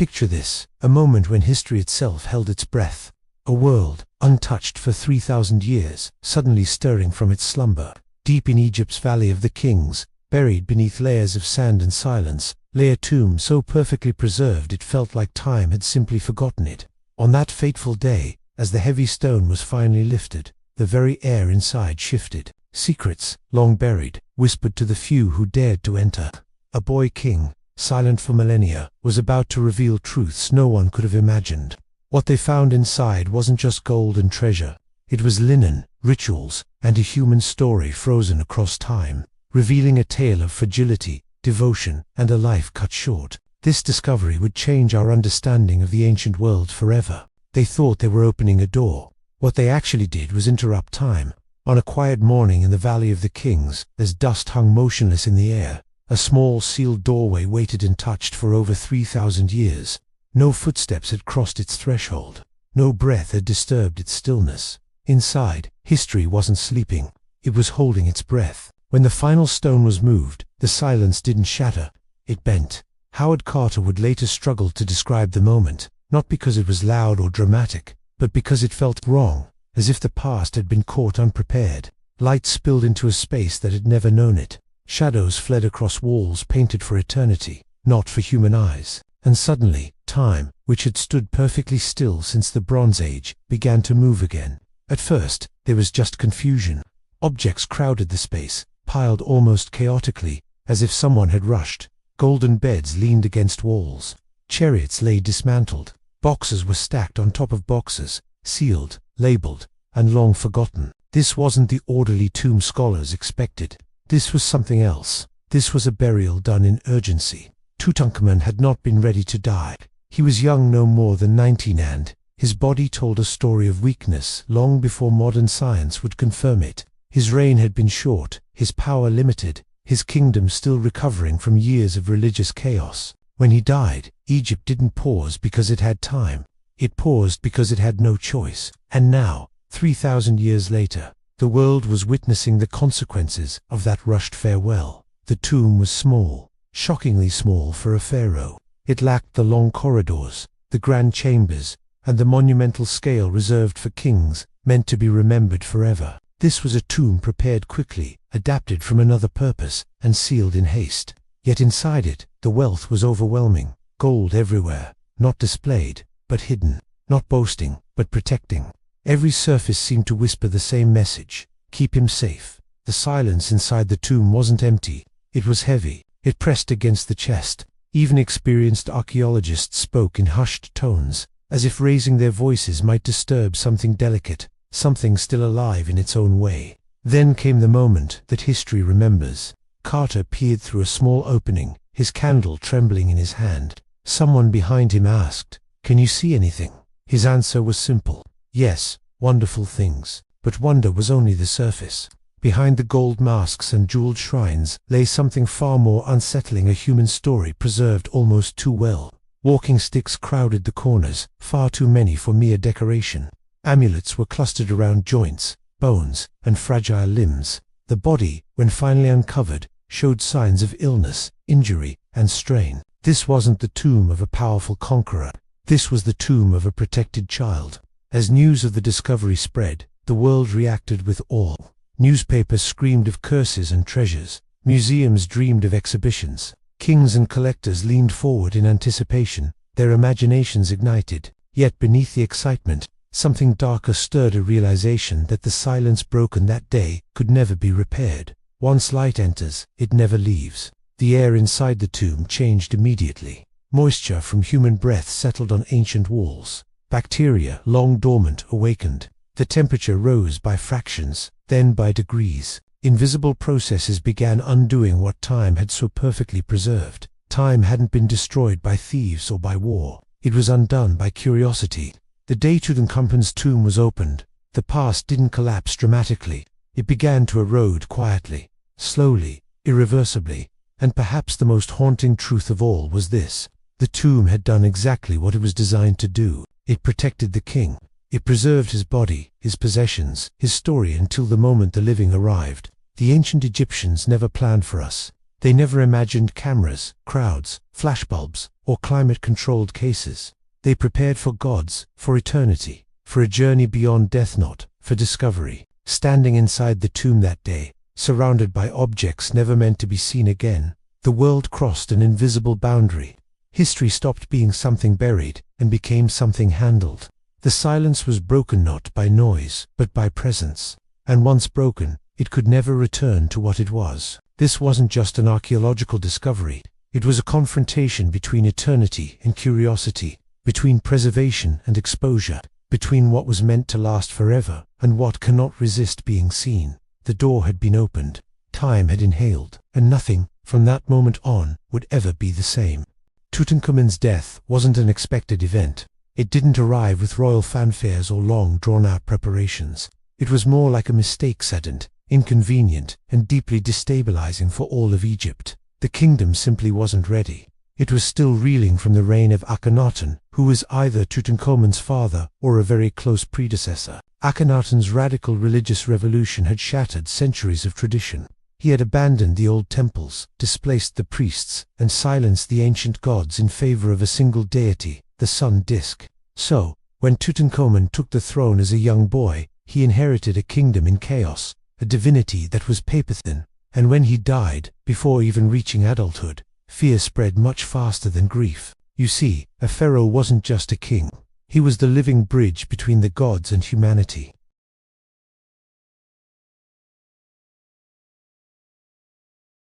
Picture this, a moment when history itself held its breath. A world, untouched for 3,000 years, suddenly stirring from its slumber. Deep in Egypt's Valley of the Kings, buried beneath layers of sand and silence, lay a tomb so perfectly preserved it felt like time had simply forgotten it. On that fateful day, as the heavy stone was finally lifted, the very air inside shifted. Secrets, long buried, whispered to the few who dared to enter. A boy king, silent for millennia, was about to reveal truths no one could have imagined. What they found inside wasn't just gold and treasure. It was linen, rituals, and a human story frozen across time, revealing a tale of fragility, devotion, and a life cut short. This discovery would change our understanding of the ancient world forever. They thought they were opening a door. What they actually did was interrupt time. On a quiet morning in the Valley of the Kings, as dust hung motionless in the air, a small sealed doorway waited untouched for over 3,000 years. No footsteps had crossed its threshold. No breath had disturbed its stillness. Inside, history wasn't sleeping. It was holding its breath. When the final stone was moved, the silence didn't shatter. It bent. Howard Carter would later struggle to describe the moment, not because it was loud or dramatic, but because it felt wrong, as if the past had been caught unprepared. Light spilled into a space that had never known it. Shadows fled across walls painted for eternity, not for human eyes. And suddenly, time, which had stood perfectly still since the Bronze Age, began to move again. At first, there was just confusion. Objects crowded the space, piled almost chaotically, as if someone had rushed. Golden beds leaned against walls. Chariots lay dismantled. Boxes were stacked on top of boxes, sealed, labeled, and long forgotten. This wasn't the orderly tomb scholars expected. This was something else. This was a burial done in urgency. Tutankhamun had not been ready to die. He was young, no more than 19, and his body told a story of weakness long before modern science would confirm it. His reign had been short, his power limited, his kingdom still recovering from years of religious chaos. When he died, Egypt didn't pause because it had time. It paused because it had no choice. And now, 3,000 years later, the world was witnessing the consequences of that rushed farewell. The tomb was small, shockingly small for a pharaoh. It lacked the long corridors, the grand chambers, and the monumental scale reserved for kings, meant to be remembered forever. This was a tomb prepared quickly, adapted from another purpose, and sealed in haste. Yet inside it, the wealth was overwhelming. Gold everywhere, not displayed, but hidden. Not boasting, but protecting. Every surface seemed to whisper the same message: keep him safe. The silence inside the tomb wasn't empty. It was heavy. It pressed against the chest. Even experienced archaeologists spoke in hushed tones, as if raising their voices might disturb something delicate, something still alive in its own way. Then came the moment that history remembers. Carter peered through a small opening, his candle trembling in his hand. Someone behind him asked, "Can you see anything?" His answer was simple: yes, wonderful things. But wonder was only the surface. Behind the gold masks and jeweled shrines lay something far more unsettling, a human story preserved almost too well. Walking sticks crowded the corners, far too many for mere decoration. Amulets were clustered around joints, bones, and fragile limbs. The body, when finally uncovered, showed signs of illness, injury, and strain. This wasn't the tomb of a powerful conqueror. This was the tomb of a protected child. As news of the discovery spread, the world reacted with awe. Newspapers screamed of curses and treasures. Museums dreamed of exhibitions. Kings and collectors leaned forward in anticipation, their imaginations ignited. Yet beneath the excitement, something darker stirred, a realization that the silence broken that day could never be repaired. Once light enters, it never leaves. The air inside the tomb changed immediately. Moisture from human breath settled on ancient walls. Bacteria, long dormant, awakened. The temperature rose by fractions, then by degrees. Invisible processes began undoing what time had so perfectly preserved. Time hadn't been destroyed by thieves or by war. It was undone by curiosity. The day Tutankhamun's tomb was opened, the past didn't collapse dramatically. It began to erode quietly, slowly, irreversibly. And perhaps the most haunting truth of all was this: the tomb had done exactly what it was designed to do. It protected the king. It preserved his body, his possessions, his story until the moment the living arrived. The ancient Egyptians never planned for us. They never imagined cameras, crowds, flashbulbs, or climate-controlled cases. They prepared for gods, for eternity, for a journey beyond death, not for discovery. Standing inside the tomb that day, surrounded by objects never meant to be seen again, the world crossed an invisible boundary. History stopped being something buried and became something handled. The silence was broken not by noise, but by presence. And once broken, it could never return to what it was. This wasn't just an archaeological discovery. It was a confrontation between eternity and curiosity, between preservation and exposure, between what was meant to last forever and what cannot resist being seen. The door had been opened, time had inhaled, and nothing, from that moment on, would ever be the same. Tutankhamun's death wasn't an expected event. It didn't arrive with royal fanfares or long drawn-out preparations. It was more like a mistake, saddened, inconvenient, and deeply destabilizing for all of Egypt. The kingdom simply wasn't ready. It was still reeling from the reign of Akhenaten, who was either Tutankhamun's father or a very close predecessor. Akhenaten's radical religious revolution had shattered centuries of tradition. He had abandoned the old temples, displaced the priests, and silenced the ancient gods in favor of a single deity, the sun disk. So, when Tutankhamun took the throne as a young boy, he inherited a kingdom in chaos, a divinity that was paper-thin. And when he died, before even reaching adulthood, fear spread much faster than grief. You see, a pharaoh wasn't just a king. He was the living bridge between the gods and humanity.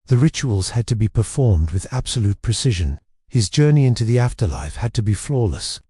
The rituals had to be performed with absolute precision. His journey into the afterlife had to be flawless.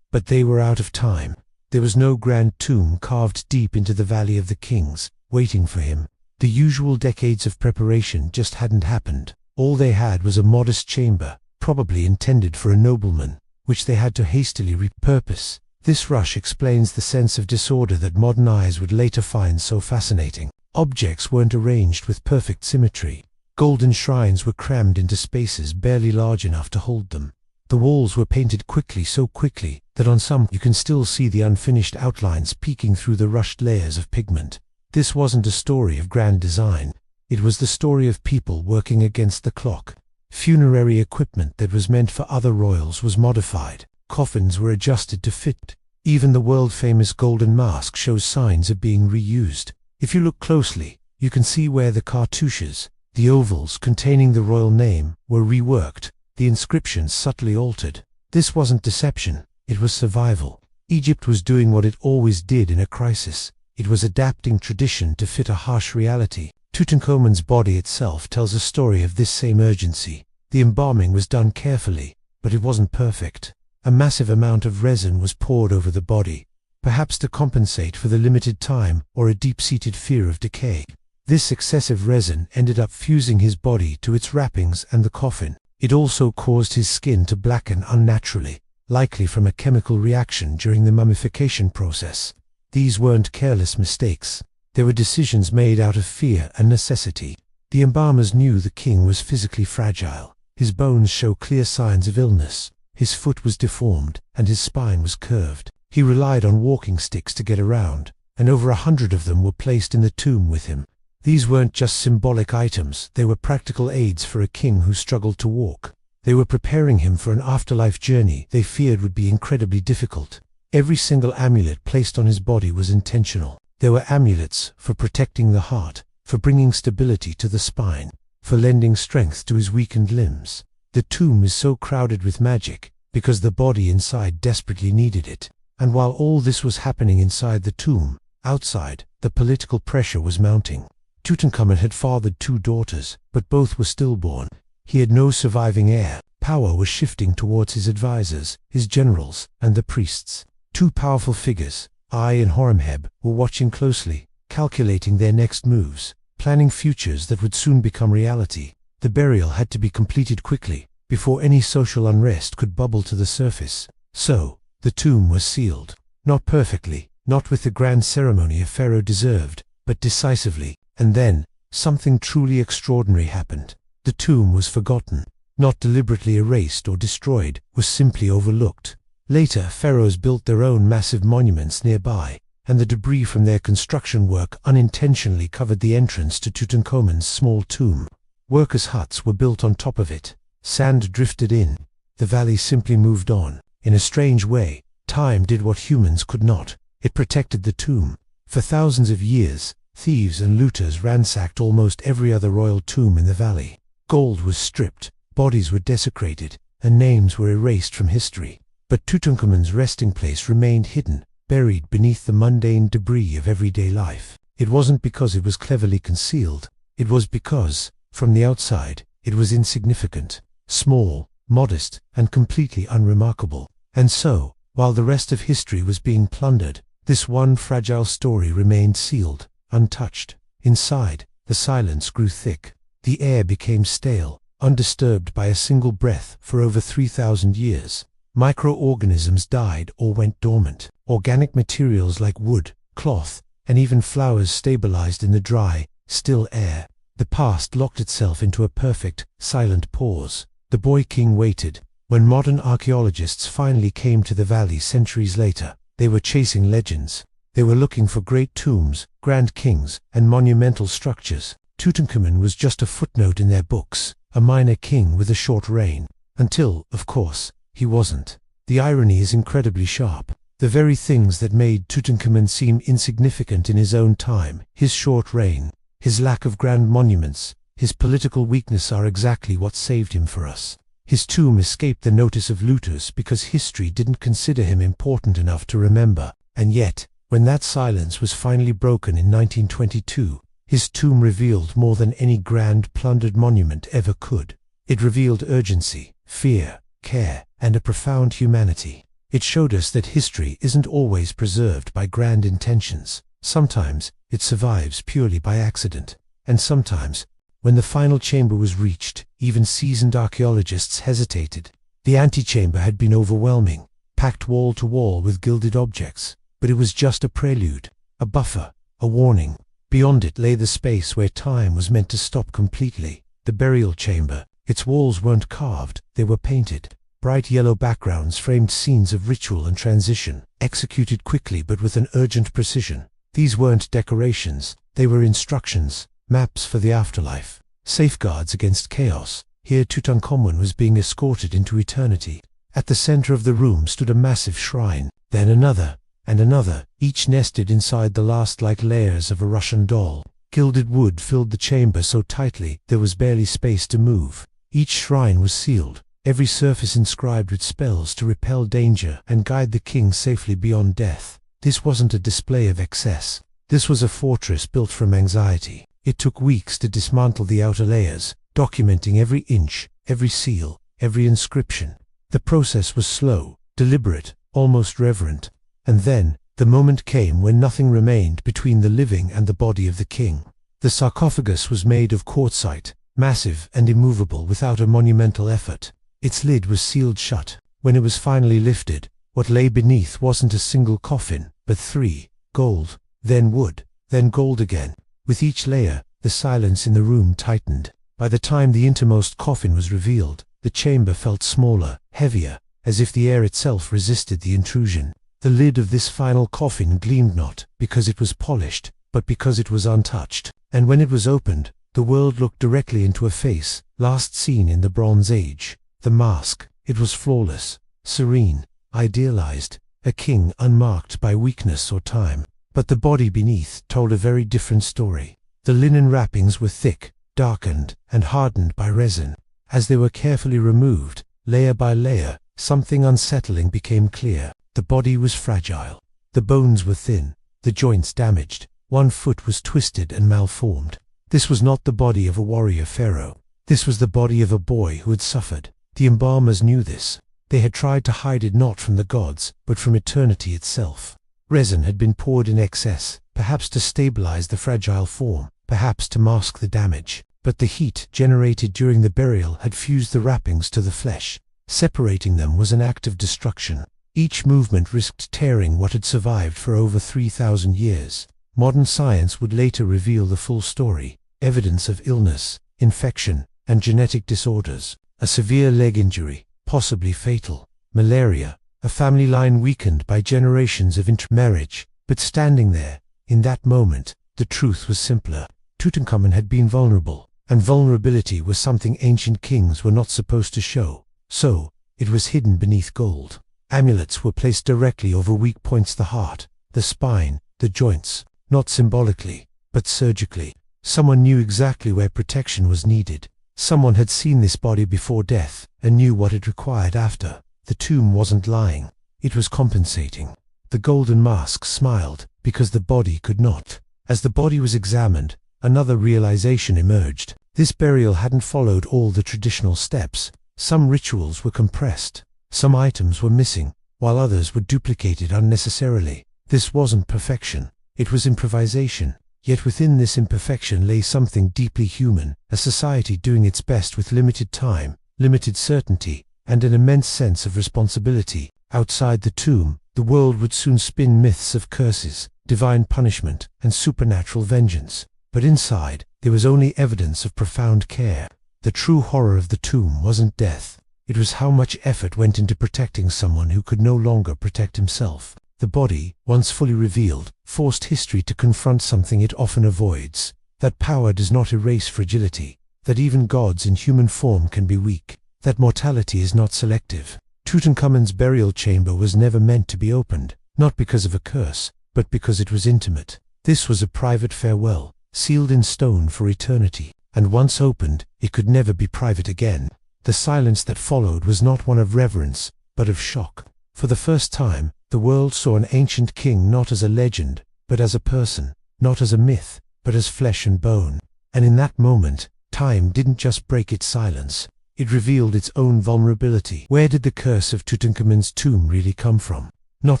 But they were out of time. There was no grand tomb carved deep into the Valley of the Kings, waiting for him. The usual decades of preparation just hadn't happened. All they had was a modest chamber, probably intended for a nobleman, which they had to hastily repurpose. This rush explains the sense of disorder that modern eyes would later find so fascinating. Objects weren't arranged with perfect symmetry. Golden shrines were crammed into spaces barely large enough to hold them. The walls were painted quickly, so quickly that on some you can still see the unfinished outlines peeking through the rushed layers of pigment. This wasn't a story of grand design. It was the story of people working against the clock. Funerary equipment that was meant for other royals was modified. Coffins were adjusted to fit. Even the world-famous golden mask shows signs of being reused. If you look closely, you can see where the cartouches, the ovals containing the royal name, were reworked, the inscriptions subtly altered. This wasn't deception, it was survival. Egypt was doing what it always did in a crisis. It was adapting tradition to fit a harsh reality. Tutankhamun's body itself tells a story of this same urgency. The embalming was done carefully, but it wasn't perfect. A massive amount of resin was poured over the body, perhaps to compensate for the limited time or a deep-seated fear of decay. This excessive resin ended up fusing his body to its wrappings and the coffin. It also caused his skin to blacken unnaturally, likely from a chemical reaction during the mummification process. These weren't careless mistakes. They were decisions made out of fear and necessity. The embalmers knew the king was physically fragile. His bones show clear signs of illness. His foot was deformed, and his spine was curved. He relied on walking sticks to get around, and over 100 of them were placed in the tomb with him. These weren't just symbolic items, they were practical aids for a king who struggled to walk. They were preparing him for an afterlife journey they feared would be incredibly difficult. Every single amulet placed on his body was intentional. There were amulets for protecting the heart, for bringing stability to the spine, for lending strength to his weakened limbs. The tomb is so crowded with magic because the body inside desperately needed it. And while all this was happening inside the tomb, outside, the political pressure was mounting. Tutankhamun had fathered 2 daughters, but both were stillborn. He had no surviving heir. Power was shifting towards his advisors, his generals, and the priests. 2 powerful figures, Ai and Horemheb, were watching closely, calculating their next moves, planning futures that would soon become reality. The burial had to be completed quickly, before any social unrest could bubble to the surface. So, the tomb was sealed. Not perfectly, not with the grand ceremony a pharaoh deserved, but decisively. And then, something truly extraordinary happened. The tomb was forgotten. Not deliberately erased or destroyed, was simply overlooked. Later, pharaohs built their own massive monuments nearby, and the debris from their construction work unintentionally covered the entrance to Tutankhamun's small tomb. Workers' huts were built on top of it. Sand drifted in. The valley simply moved on. In a strange way, time did what humans could not. It protected the tomb. For thousands of years, thieves and looters ransacked almost every other royal tomb in the valley. Gold was stripped, bodies were desecrated, and names were erased from history. But Tutankhamun's resting place remained hidden, buried beneath the mundane debris of everyday life. It wasn't because it was cleverly concealed. It was because, from the outside, it was insignificant, small, modest, and completely unremarkable. And so, while the rest of history was being plundered, this one fragile story remained sealed, untouched. Inside, the silence grew thick. The air became stale, undisturbed by a single breath for over 3,000 years. Microorganisms died or went dormant. Organic materials like wood, cloth, and even flowers stabilized in the dry, still air. The past locked itself into a perfect, silent pause. The boy king waited. When modern archaeologists finally came to the valley centuries later, they were chasing legends. They were looking for great tombs, grand kings, and monumental structures. Tutankhamun was just a footnote in their books, a minor king with a short reign. Until, of course, he wasn't. The irony is incredibly sharp. The very things that made Tutankhamun seem insignificant in his own time, his short reign, his lack of grand monuments, his political weakness, are exactly what saved him for us. His tomb escaped the notice of looters because history didn't consider him important enough to remember. And yet, when that silence was finally broken in 1922, his tomb revealed more than any grand plundered monument ever could. It revealed urgency, fear, care, and a profound humanity. It showed us that history isn't always preserved by grand intentions. Sometimes, it survives purely by accident. And sometimes, when the final chamber was reached, even seasoned archaeologists hesitated. The antechamber had been overwhelming, packed wall to wall with gilded objects. But it was just a prelude, a buffer, a warning. Beyond it lay the space where time was meant to stop completely. The burial chamber. Its walls weren't carved, they were painted. Bright yellow backgrounds framed scenes of ritual and transition, executed quickly but with an urgent precision. These weren't decorations, they were instructions, maps for the afterlife, safeguards against chaos. Here Tutankhamun was being escorted into eternity. At the center of the room stood a massive shrine, then another, and another, each nested inside the last like layers of a Russian doll. Gilded wood filled the chamber so tightly there was barely space to move. Each shrine was sealed, every surface inscribed with spells to repel danger and guide the king safely beyond death. This wasn't a display of excess. This was a fortress built from anxiety. It took weeks to dismantle the outer layers, documenting every inch, every seal, every inscription. The process was slow, deliberate, almost reverent. And then, the moment came when nothing remained between the living and the body of the king. The sarcophagus was made of quartzite, massive and immovable without a monumental effort. Its lid was sealed shut. When it was finally lifted, what lay beneath wasn't a single coffin, but three: gold, then wood, then gold again. With each layer, the silence in the room tightened. By the time the innermost coffin was revealed, the chamber felt smaller, heavier, as if the air itself resisted the intrusion. The lid of this final coffin gleamed not because it was polished, but because it was untouched. And when it was opened, the world looked directly into a face, last seen in the Bronze Age. The mask, it was flawless, serene, idealized, a king unmarked by weakness or time. But the body beneath told a very different story. The linen wrappings were thick, darkened, and hardened by resin. As they were carefully removed, layer by layer, something unsettling became clear. The body was fragile. The bones were thin, the joints damaged. One foot was twisted and malformed. This was not the body of a warrior pharaoh. This was the body of a boy who had suffered. The embalmers knew this. They had tried to hide it not from the gods, but from eternity itself. Resin had been poured in excess, perhaps to stabilize the fragile form, perhaps to mask the damage. But the heat generated during the burial had fused the wrappings to the flesh. Separating them was an act of destruction. Each movement risked tearing what had survived for over 3,000 years. Modern science would later reveal the full story: evidence of illness, infection, and genetic disorders. A severe leg injury, possibly fatal. Malaria, a family line weakened by generations of intermarriage. But standing there, in that moment, the truth was simpler. Tutankhamun had been vulnerable, and vulnerability was something ancient kings were not supposed to show. So, it was hidden beneath gold. Amulets were placed directly over weak points: the heart, the spine, the joints, not symbolically, but surgically. Someone knew exactly where protection was needed. Someone had seen this body before death, and knew what it required after. The tomb wasn't lying, it was compensating. The golden mask smiled, because the body could not. As the body was examined, another realization emerged. This burial hadn't followed all the traditional steps. Some rituals were compressed, some items were missing, while others were duplicated unnecessarily. This wasn't perfection, it was improvisation. Yet within this imperfection lay something deeply human, a society doing its best with limited time, limited certainty, and an immense sense of responsibility. Outside the tomb, the world would soon spin myths of curses, divine punishment, and supernatural vengeance. But inside, there was only evidence of profound care. The true horror of the tomb wasn't death. It was how much effort went into protecting someone who could no longer protect himself. The body, once fully revealed, forced history to confront something it often avoids: that power does not erase fragility, that even gods in human form can be weak, that mortality is not selective. Tutankhamun's burial chamber was never meant to be opened, not because of a curse, but because it was intimate. This was a private farewell, sealed in stone for eternity, and once opened, it could never be private again. The silence that followed was not one of reverence, but of shock. For the first time, the world saw an ancient king not as a legend, but as a person, not as a myth, but as flesh and bone. And in that moment, time didn't just break its silence, it revealed its own vulnerability. Where did the curse of Tutankhamun's tomb really come from? Not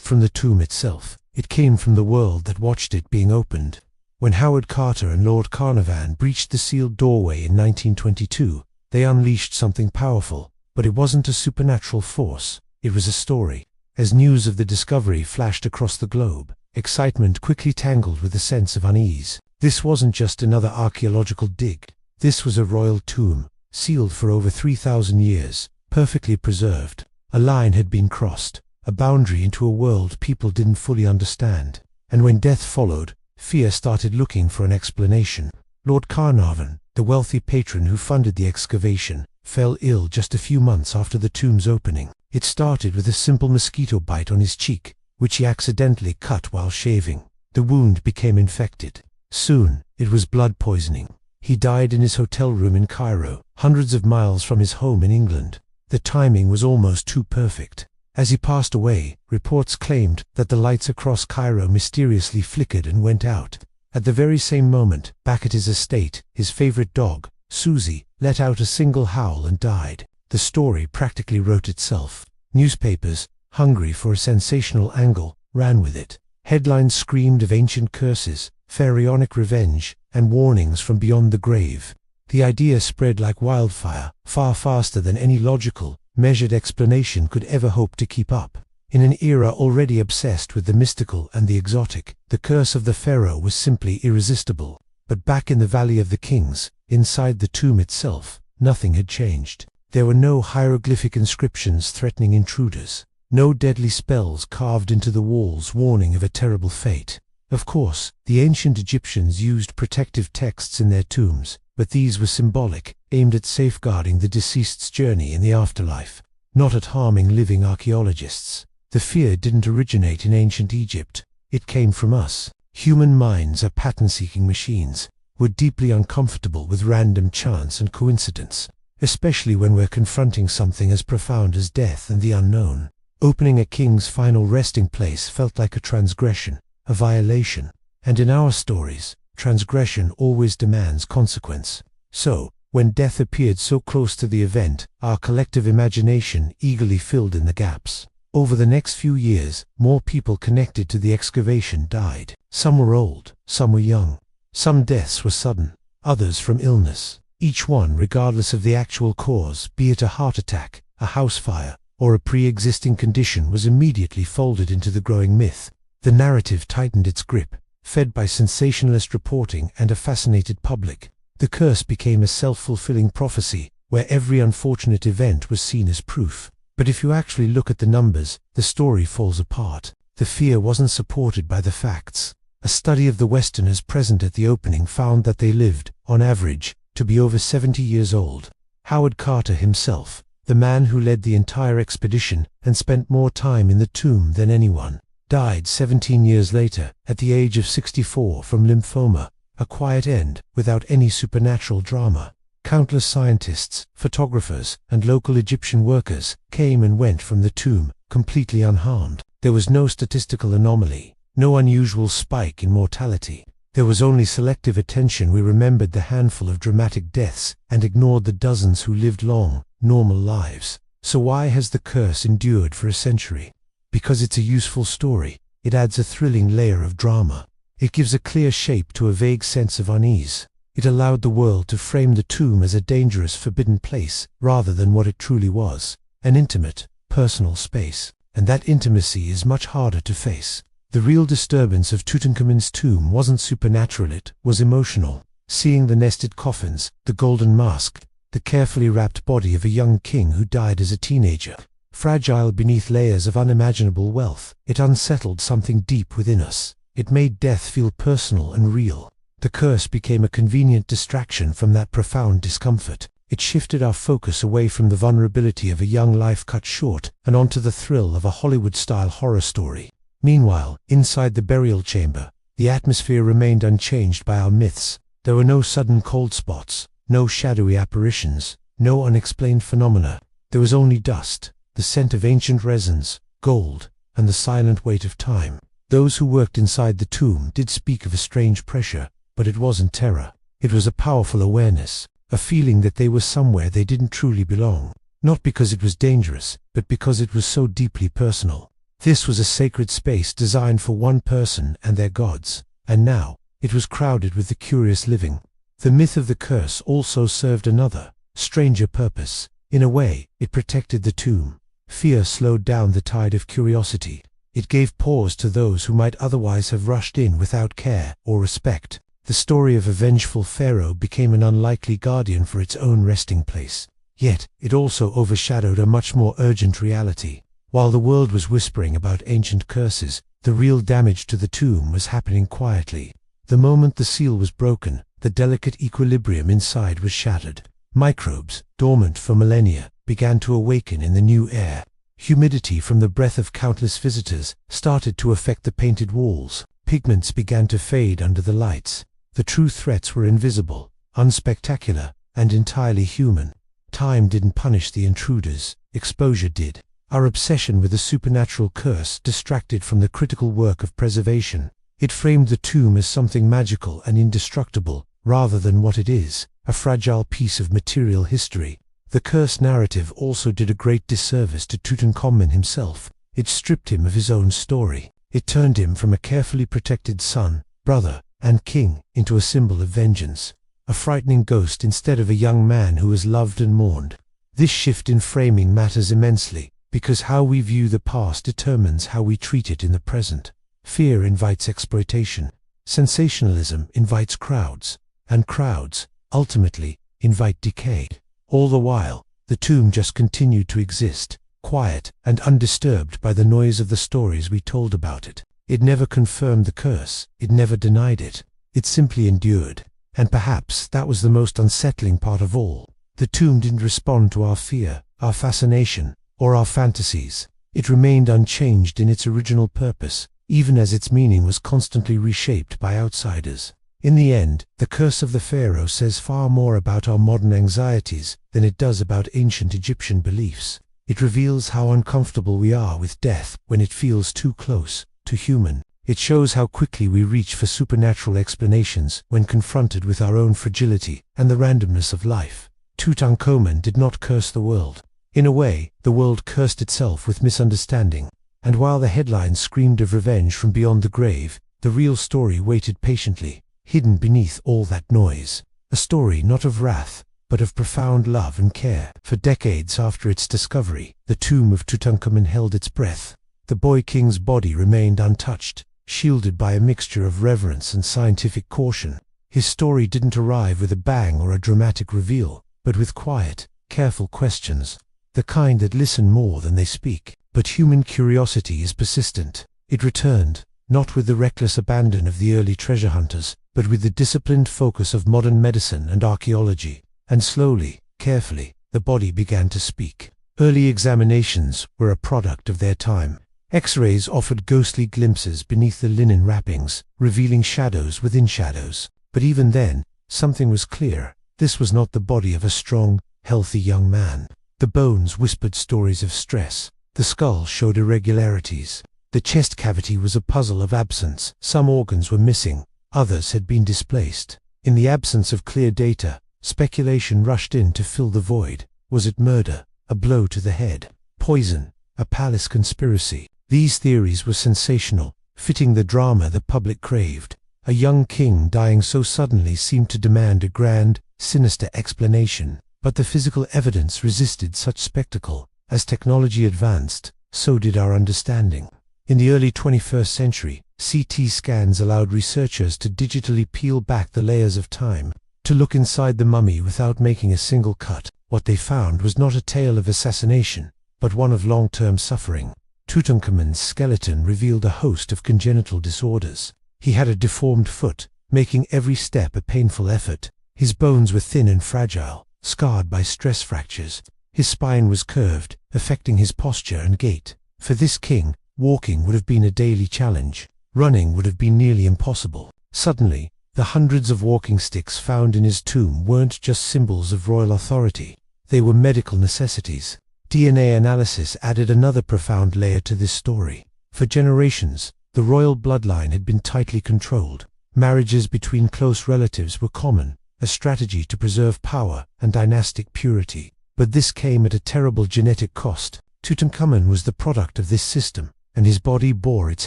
from the tomb itself, it came from the world that watched it being opened. When Howard Carter and Lord Carnarvon breached the sealed doorway in 1922, they unleashed something powerful, but it wasn't a supernatural force, it was a story. As news of the discovery flashed across the globe, excitement quickly tangled with a sense of unease. This wasn't just another archaeological dig. This was a royal tomb, sealed for over 3,000 years, perfectly preserved. A line had been crossed, a boundary into a world people didn't fully understand. And when death followed, fear started looking for an explanation. Lord Carnarvon, the wealthy patron who funded the excavation, fell ill just a few months after the tomb's opening. It started with a simple mosquito bite on his cheek, which he accidentally cut while shaving. The wound became infected. Soon, it was blood poisoning. He died in his hotel room in Cairo, hundreds of miles from his home in England. The timing was almost too perfect. As he passed away, reports claimed that the lights across Cairo mysteriously flickered and went out. At the very same moment, back at his estate, his favorite dog, Susie, let out a single howl and died. The story practically wrote itself. Newspapers, hungry for a sensational angle, ran with it. Headlines screamed of ancient curses, pharaonic revenge, and warnings from beyond the grave. The idea spread like wildfire, far faster than any logical, measured explanation could ever hope to keep up. In an era already obsessed with the mystical and the exotic, the curse of the pharaoh was simply irresistible. But back in the Valley of the Kings, inside the tomb itself, nothing had changed. There were no hieroglyphic inscriptions threatening intruders, no deadly spells carved into the walls warning of a terrible fate. Of course, the ancient Egyptians used protective texts in their tombs, but these were symbolic, aimed at safeguarding the deceased's journey in the afterlife, not at harming living archaeologists. The fear didn't originate in ancient Egypt, it came from us. Human minds are pattern-seeking machines. We're deeply uncomfortable with random chance and coincidence, especially when we're confronting something as profound as death and the unknown. Opening a king's final resting place felt like a transgression, a violation, and in our stories, transgression always demands consequence. So, when death appeared so close to the event, our collective imagination eagerly filled in the gaps. Over the next few years, more people connected to the excavation died. Some were old, some were young. Some deaths were sudden, others from illness. Each one regardless of the actual cause, be it a heart attack, a house fire, or a pre-existing condition, was immediately folded into the growing myth. The narrative tightened its grip, fed by sensationalist reporting and a fascinated public. The curse became a self-fulfilling prophecy, where every unfortunate event was seen as proof. But if you actually look at the numbers, the story falls apart. The fear wasn't supported by the facts. A study of the Westerners present at the opening found that they lived, on average, to be over 70 years old. Howard Carter himself, the man who led the entire expedition and spent more time in the tomb than anyone, died 17 years later, at the age of 64 from lymphoma, a quiet end, without any supernatural drama. Countless scientists, photographers, and local Egyptian workers came and went from the tomb, completely unharmed. There was no statistical anomaly, no unusual spike in mortality. There was only selective attention. We remembered the handful of dramatic deaths and ignored the dozens who lived long, normal lives. So why has the curse endured for a century? Because it's a useful story. It adds a thrilling layer of drama. It gives a clear shape to a vague sense of unease. It allowed the world to frame the tomb as a dangerous, forbidden place, rather than what it truly was, an intimate, personal space. And that intimacy is much harder to face. The real disturbance of Tutankhamun's tomb wasn't supernatural, it was emotional. Seeing the nested coffins, the golden mask, the carefully wrapped body of a young king who died as a teenager, fragile beneath layers of unimaginable wealth, it unsettled something deep within us. It made death feel personal and real. The curse became a convenient distraction from that profound discomfort. It shifted our focus away from the vulnerability of a young life cut short and onto the thrill of a Hollywood-style horror story. Meanwhile, inside the burial chamber, the atmosphere remained unchanged by our myths. There were no sudden cold spots, no shadowy apparitions, no unexplained phenomena. There was only dust, the scent of ancient resins, gold, and the silent weight of time. Those who worked inside the tomb did speak of a strange pressure, but it wasn't terror. It was a powerful awareness, a feeling that they were somewhere they didn't truly belong. Not because it was dangerous, but because it was so deeply personal. This was a sacred space designed for one person and their gods, and now, it was crowded with the curious living. The myth of the curse also served another, stranger purpose. In a way, it protected the tomb. Fear slowed down the tide of curiosity. It gave pause to those who might otherwise have rushed in without care or respect. The story of a vengeful pharaoh became an unlikely guardian for its own resting place. Yet, it also overshadowed a much more urgent reality. While the world was whispering about ancient curses, the real damage to the tomb was happening quietly. The moment the seal was broken, the delicate equilibrium inside was shattered. Microbes, dormant for millennia, began to awaken in the new air. Humidity from the breath of countless visitors started to affect the painted walls. Pigments began to fade under the lights. The true threats were invisible, unspectacular, and entirely human. Time didn't punish the intruders, exposure did. Our obsession with the supernatural curse distracted from the critical work of preservation. It framed the tomb as something magical and indestructible, rather than what it is, a fragile piece of material history. The curse narrative also did a great disservice to Tutankhamun himself. It stripped him of his own story. It turned him from a carefully protected son, brother, and king into a symbol of vengeance, a frightening ghost instead of a young man who was loved and mourned. This shift in framing matters immensely, because how we view the past determines how we treat it in the present. Fear invites exploitation. Sensationalism invites crowds, and crowds, ultimately, invite decay. All the while, the tomb just continued to exist, quiet and undisturbed by the noise of the stories we told about it. It never confirmed the curse, it never denied it. It simply endured. And perhaps that was the most unsettling part of all. The tomb didn't respond to our fear, our fascination, or our fantasies. It remained unchanged in its original purpose, even as its meaning was constantly reshaped by outsiders. In the end, the curse of the pharaoh says far more about our modern anxieties than it does about ancient Egyptian beliefs. It reveals how uncomfortable we are with death when it feels too close, too human. It shows how quickly we reach for supernatural explanations when confronted with our own fragility and the randomness of life. Tutankhamun did not curse the world. In a way, the world cursed itself with misunderstanding. And while the headlines screamed of revenge from beyond the grave, the real story waited patiently, hidden beneath all that noise. A story not of wrath, but of profound love and care. For decades after its discovery, the tomb of Tutankhamun held its breath. The boy king's body remained untouched, shielded by a mixture of reverence and scientific caution. His story didn't arrive with a bang or a dramatic reveal, but with quiet, careful questions, the kind that listen more than they speak. But human curiosity is persistent. It returned, not with the reckless abandon of the early treasure hunters, but with the disciplined focus of modern medicine and archaeology. And slowly, carefully, the body began to speak. Early examinations were a product of their time. X-rays offered ghostly glimpses beneath the linen wrappings, revealing shadows within shadows. But even then, something was clear. This was not the body of a strong, healthy young man. The bones whispered stories of stress. The skull showed irregularities. The chest cavity was a puzzle of absence. Some organs were missing, others had been displaced. In the absence of clear data, speculation rushed in to fill the void. Was it murder? A blow to the head? Poison? A palace conspiracy? These theories were sensational, fitting the drama the public craved. A young king dying so suddenly seemed to demand a grand, sinister explanation. But the physical evidence resisted such spectacle. As technology advanced, so did our understanding. In the early 21st century, CT scans allowed researchers to digitally peel back the layers of time, to look inside the mummy without making a single cut. What they found was not a tale of assassination, but one of long-term suffering. Tutankhamun's skeleton revealed a host of congenital disorders. He had a deformed foot, making every step a painful effort. His bones were thin and fragile, scarred by stress fractures. His spine was curved, affecting his posture and gait. For this king, walking would have been a daily challenge. Running would have been nearly impossible. Suddenly, the hundreds of walking sticks found in his tomb weren't just symbols of royal authority. They were medical necessities. DNA analysis added another profound layer to this story. For generations, the royal bloodline had been tightly controlled. Marriages between close relatives were common, a strategy to preserve power and dynastic purity. But this came at a terrible genetic cost. Tutankhamun was the product of this system, and his body bore its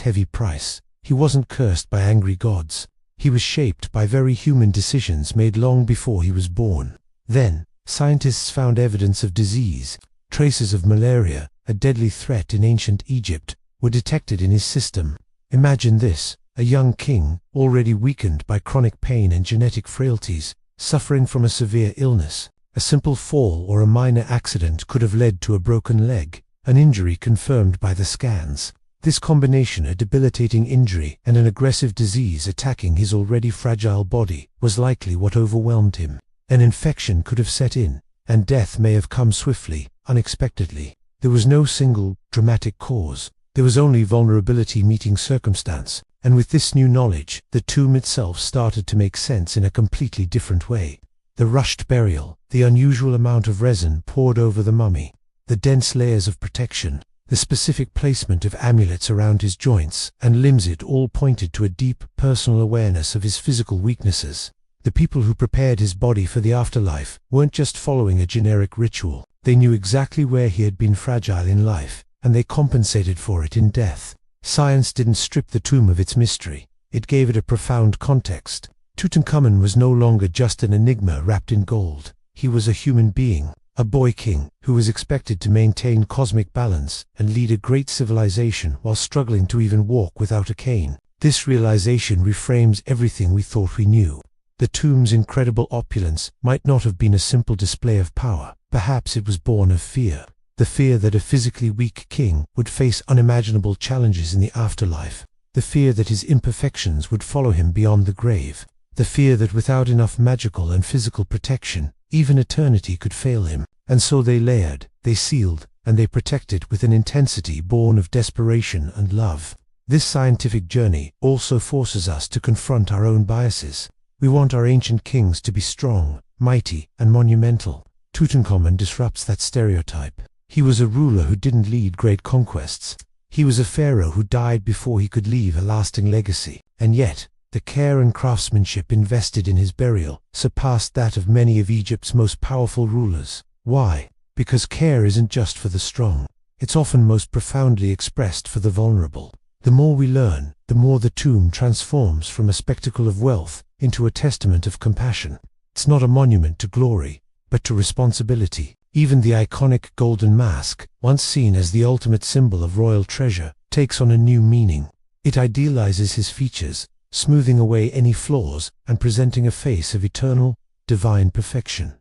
heavy price. He wasn't cursed by angry gods. He was shaped by very human decisions made long before he was born. Then, scientists found evidence of disease. Traces of malaria, a deadly threat in ancient Egypt, were detected in his system. Imagine this, a young king, already weakened by chronic pain and genetic frailties, suffering from a severe illness. A simple fall or a minor accident could have led to a broken leg, an injury confirmed by the scans. This combination, a debilitating injury and an aggressive disease attacking his already fragile body, was likely what overwhelmed him. An infection could have set in, and death may have come swiftly, unexpectedly. There was no single, dramatic cause. There was only vulnerability meeting circumstance. And with this new knowledge, the tomb itself started to make sense in a completely different way. The rushed burial, the unusual amount of resin poured over the mummy, the dense layers of protection, the specific placement of amulets around his joints and limbs, it all pointed to a deep, personal awareness of his physical weaknesses. The people who prepared his body for the afterlife weren't just following a generic ritual. They knew exactly where he had been fragile in life, and they compensated for it in death. Science didn't strip the tomb of its mystery. It gave it a profound context. Tutankhamun was no longer just an enigma wrapped in gold. He was a human being, a boy king, who was expected to maintain cosmic balance and lead a great civilization while struggling to even walk without a cane. This realization reframes everything we thought we knew. The tomb's incredible opulence might not have been a simple display of power. Perhaps it was born of fear. The fear that a physically weak king would face unimaginable challenges in the afterlife. The fear that his imperfections would follow him beyond the grave. The fear that without enough magical and physical protection, even eternity could fail him. And so they layered, they sealed, and they protected with an intensity born of desperation and love. This scientific journey also forces us to confront our own biases. We want our ancient kings to be strong, mighty, and monumental. Tutankhamun disrupts that stereotype. He was a ruler who didn't lead great conquests. He was a pharaoh who died before he could leave a lasting legacy. And yet, the care and craftsmanship invested in his burial surpassed that of many of Egypt's most powerful rulers. Why? Because care isn't just for the strong. It's often most profoundly expressed for the vulnerable. The more we learn, the more the tomb transforms from a spectacle of wealth into a testament of compassion. It's not a monument to glory, but to responsibility. Even the iconic golden mask, once seen as the ultimate symbol of royal treasure, takes on a new meaning. It idealizes his features, smoothing away any flaws and presenting a face of eternal, divine perfection.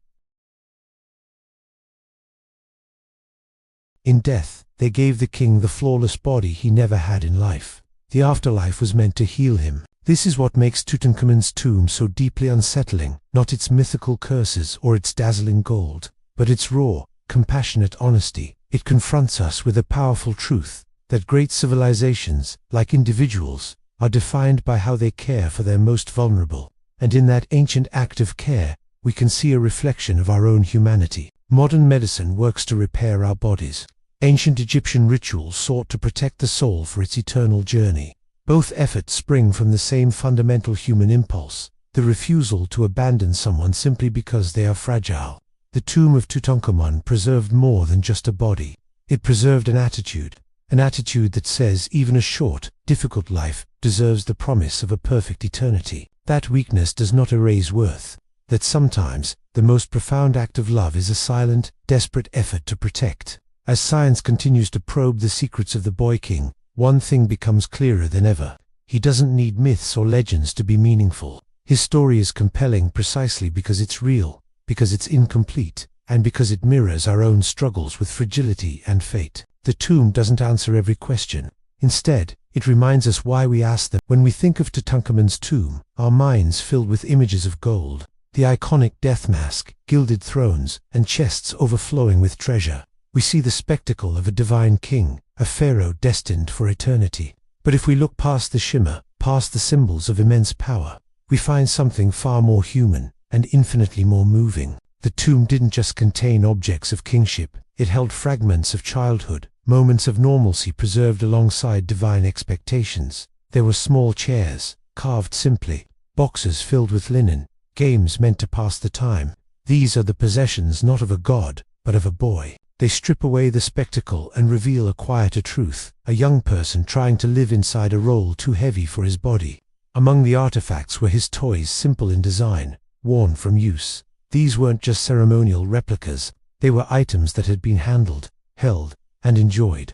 In death, they gave the king the flawless body he never had in life. The afterlife was meant to heal him. This is what makes Tutankhamun's tomb so deeply unsettling, not its mythical curses or its dazzling gold, but its raw, compassionate honesty. It confronts us with a powerful truth, that great civilizations, like individuals, are defined by how they care for their most vulnerable. And in that ancient act of care, we can see a reflection of our own humanity. Modern medicine works to repair our bodies. Ancient Egyptian rituals sought to protect the soul for its eternal journey. Both efforts spring from the same fundamental human impulse, the refusal to abandon someone simply because they are fragile. The tomb of Tutankhamun preserved more than just a body. It preserved an attitude that says even a short, difficult life deserves the promise of a perfect eternity. That weakness does not erase worth. That sometimes the most profound act of love is a silent, desperate effort to protect. As science continues to probe the secrets of the boy king, one thing becomes clearer than ever. He doesn't need myths or legends to be meaningful. His story is compelling precisely because it's real, because it's incomplete, and because it mirrors our own struggles with fragility and fate. The tomb doesn't answer every question. Instead, it reminds us why we ask them. When we think of Tutankhamun's tomb, our minds filled with images of gold, the iconic death mask, gilded thrones, and chests overflowing with treasure. We see the spectacle of a divine king, a pharaoh destined for eternity. But if we look past the shimmer, past the symbols of immense power, we find something far more human and infinitely more moving. The tomb didn't just contain objects of kingship, it held fragments of childhood, moments of normalcy preserved alongside divine expectations. There were small chairs, carved simply, boxes filled with linen, games meant to pass the time. These are the possessions not of a god, but of a boy. They strip away the spectacle and reveal a quieter truth, a young person trying to live inside a role too heavy for his body. Among the artifacts were his toys, simple in design, worn from use. These weren't just ceremonial replicas, they were items that had been handled, held, and enjoyed.